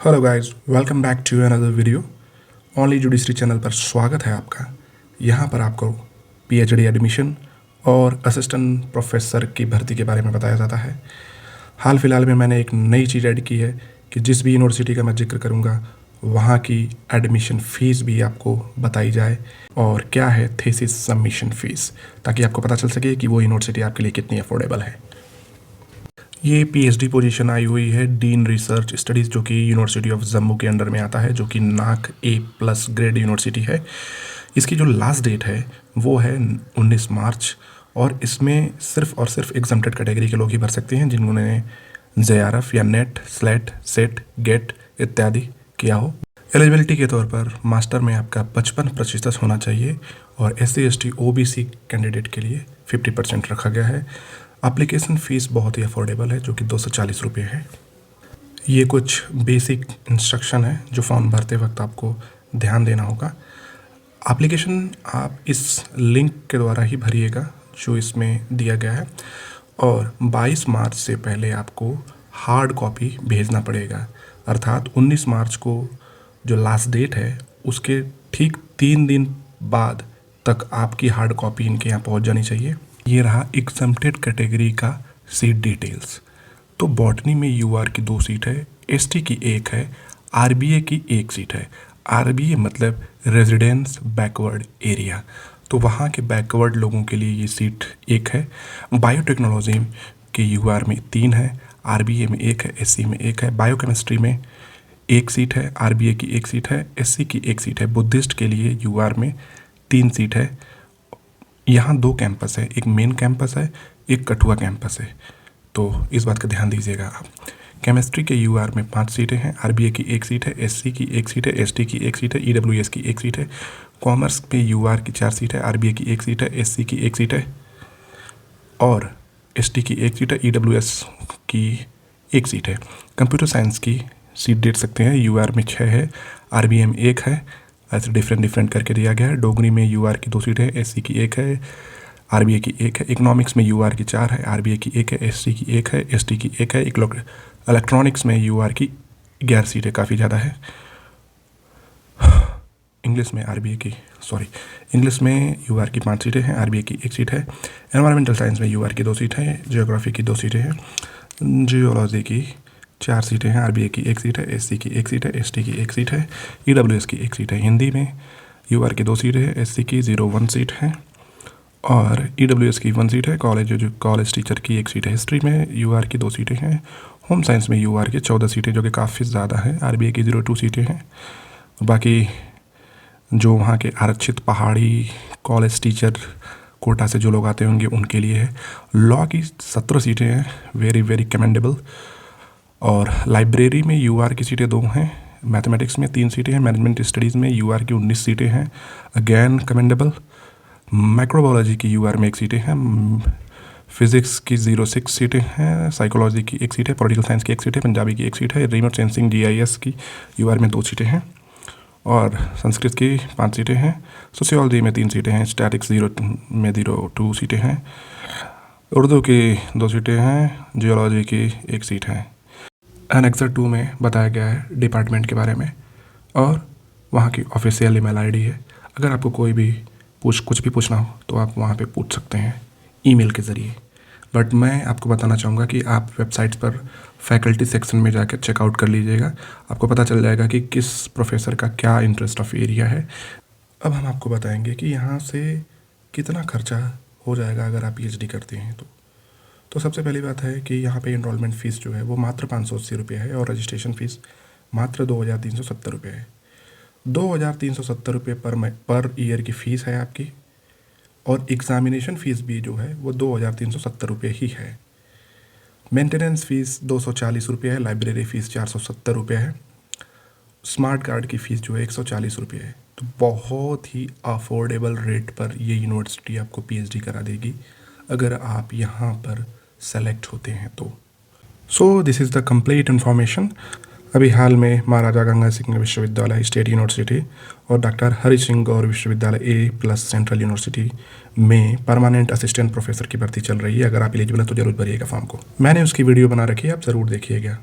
Hello guys, welcome back to another video. Only judiciary channel पर स्वागत है आपका। यहाँ पर आपको पीएचडी एडमिशन और असिस्टेंट प्रोफेसर की भर्ती के बारे में बताया जाता है। हाल फिलहाल में मैंने एक नई चीज़ ऐड की है कि जिस भी यूनिवर्सिटी का मैं जिक्र करूँगा वहाँ की एडमिशन फ़ीस भी आपको बताई जाए और क्या है थीसिस सबमिशन फ़ीस, ताकि आपको पता चल सके कि वो यूनिवर्सिटी आपके लिए कितनी अफोर्डेबल है। ये पीएचडी पोजीशन आई हुई है डीन रिसर्च स्टडीज़, जो कि यूनिवर्सिटी ऑफ जम्मू के अंडर में आता है, जो कि नाक A+ ग्रेड यूनिवर्सिटी है। इसकी जो लास्ट डेट है वो है 19 मार्च और इसमें सिर्फ और सिर्फ एग्जम्प्टेड कैटेगरी के लोग ही भर सकते हैं जिन्होंने JRF या नेट, स्लेट, सेट, गेट इत्यादि किया हो। एलिजिबिलिटी के तौर पर मास्टर में आपका 55% होना चाहिए और SC ST OBC कैंडिडेट के लिए 50% रखा गया है। एप्लीकेशन फ़ीस बहुत ही अफोर्डेबल है, जो कि 240 रुपये है। ये कुछ बेसिक इंस्ट्रक्शन है जो फॉर्म भरते वक्त आपको ध्यान देना होगा। एप्लीकेशन आप इस लिंक के द्वारा ही भरिएगा जो इसमें दिया गया है और 22 मार्च से पहले आपको हार्ड कॉपी भेजना पड़ेगा, अर्थात 19 मार्च को जो लास्ट डेट है उसके ठीक 3 दिन बाद तक आपकी हार्ड कॉपी इनके यहाँ पहुँच जानी चाहिए। ये रहा एग्जम्प्टेड कैटेगरी का सीट डिटेल्स। तो बॉटनी में UR की 2 सीट है, ST की 1 है, RBA की 1 सीट है। RBA मतलब रेजिडेंस बैकवर्ड एरिया, तो वहाँ के बैकवर्ड लोगों के लिए ये सीट 1 है। बायोटेक्नोलॉजी के UR में 3 है, RBA में 1 है, SC में 1 है। बायोकेमिस्ट्री में 1 सीट है, RBA की 1 सीट है, SC की 1 सीट है। बुद्धिस्ट के लिए UR में 3 सीट है। यहाँ 2 कैंपस है, एक मेन कैंपस है, एक कठुआ कैंपस है, तो इस बात का ध्यान दीजिएगा आप। केमिस्ट्री के UR में 5 सीटें हैं, RBA की 1 सीट है, SC की 1 सीट है, ST की 1 सीट है, EWS की 1 सीट है। कॉमर्स पे UR की 4 सीट है, RBA की 1 सीट है, SC की 1 सीट है और ST की 1 सीट है, EWS की 1 सीट है। कंप्यूटर साइंस की सीट देख सकते हैं, UR में 6 है, RBA में 1 है, ऐसे डिफरेंट करके दिया गया है। डोगरी में UR की 2 सीट है, SC की 1 है, RBA की 1 है। इकोनॉमिक्स में UR की 4 है, RBA की 1 है, SC की 1 है, ST की 1 है। इलेक्ट्रॉनिक्स में UR की 11 सीटें, काफ़ी ज़्यादा है। इंग्लिश में UR की 5 सीटें हैं, RBA की 1 सीट है। एनवायरमेंटल साइंस में UR की 2 सीट है, जियोग्राफी की 2 सीटें हैं, जियोलॉजी की 4 सीटें हैं, RBA की 1 सीट है, SC की 1 सीट है, ST की 1 सीट है, EWS की 1 सीट है। हिंदी में UR की 2 सीटें हैं, SC की 01 सीट है और EWS की 1 सीट है। कॉलेज टीचर की 1 सीट है। हिस्ट्री में UR की 2 सीटें हैं। होम साइंस में UR की 14 सीटें, जो कि काफ़ी ज़्यादा है। RBA की 02 सीटें हैं। बाकी जो वहाँ के आरक्षित पहाड़ी कॉलेज टीचर कोटा से जो लोग आते होंगे उनके लिए है। लॉ की 17 सीटें हैं, वेरी कमेंडेबल। और लाइब्रेरी में UR की सीटें 2 हैं। मैथमेटिक्स में 3 सीटें हैं। मैनेजमेंट स्टडीज़ में UR की 19 सीटें हैं, अगेन कमेंडेबल। माइक्रोबायोलॉजी की UR में 1 सीटें हैं। फिज़िक्स की 06 सीटें हैं। साइकोलॉजी की 1 सीट है। पॉलिटिकल साइंस की 1 सीट है। पंजाबी की 1 सीट है। रिमोट सेंसिंग GIS की UR में 2 सीटें हैं और संस्कृत की 5 सीटें हैं। सोशियोलॉजी में 3 सीटें हैं। स्टैटिक्स 02 सीटें हैं। उर्दू की 2 सीटें हैं। जियोलॉजी की 1 सीट है। एनेक्सर 2 में बताया गया है डिपार्टमेंट के बारे में और वहाँ की ऑफिशियल ईमेल ID है। अगर आपको कोई भी कुछ भी पूछना हो तो आप वहाँ पे पूछ सकते हैं ईमेल के ज़रिए। बट मैं आपको बताना चाहूँगा कि आप वेबसाइट्स पर फैकल्टी सेक्शन में जाकर चेकआउट कर लीजिएगा, आपको पता चल जाएगा कि किस प्रोफेसर का क्या इंटरेस्ट ऑफ एरिया है। अब हम आपको बताएंगे कि यहाँ से कितना खर्चा हो जाएगा अगर आप PhD करते हैं तो सबसे पहली बात है कि यहाँ पे इनरोलमेंट फ़ीस जो है वो मात्र 580 रुपये है और रजिस्ट्रेशन फ़ीस मात्र 2370 रुपये है। 2370 रुपये पर ईयर की फ़ीस है आपकी और एग्ज़ामिनेशन फ़ीस भी जो है वो 2370 रुपये ही है। मेंटेनेंस फ़ीस 240 रुपये है। लाइब्रेरी फ़ीस 470 रुपये है। स्मार्ट कार्ड की फ़ीस जो है 140 रुपये है। तो बहुत ही अफोर्डेबल रेट पर ये यूनिवर्सिटी आपको PhD करा देगी अगर आप यहाँ पर सेलेक्ट होते हैं तो। So this is the complete information. अभी हाल में महाराजा गंगा सिंह विश्वविद्यालय स्टेट यूनिवर्सिटी और डॉक्टर हरि सिंह गौर विश्वविद्यालय A+ सेंट्रल यूनिवर्सिटी में परमानेंट असिस्टेंट प्रोफेसर की भर्ती चल रही है। अगर आप एलिजिबल हैं तो जरूर भरिएगा फॉर्म को। मैंने उसकी वीडियो बना रखी है, आप ज़रूर देखिएगा।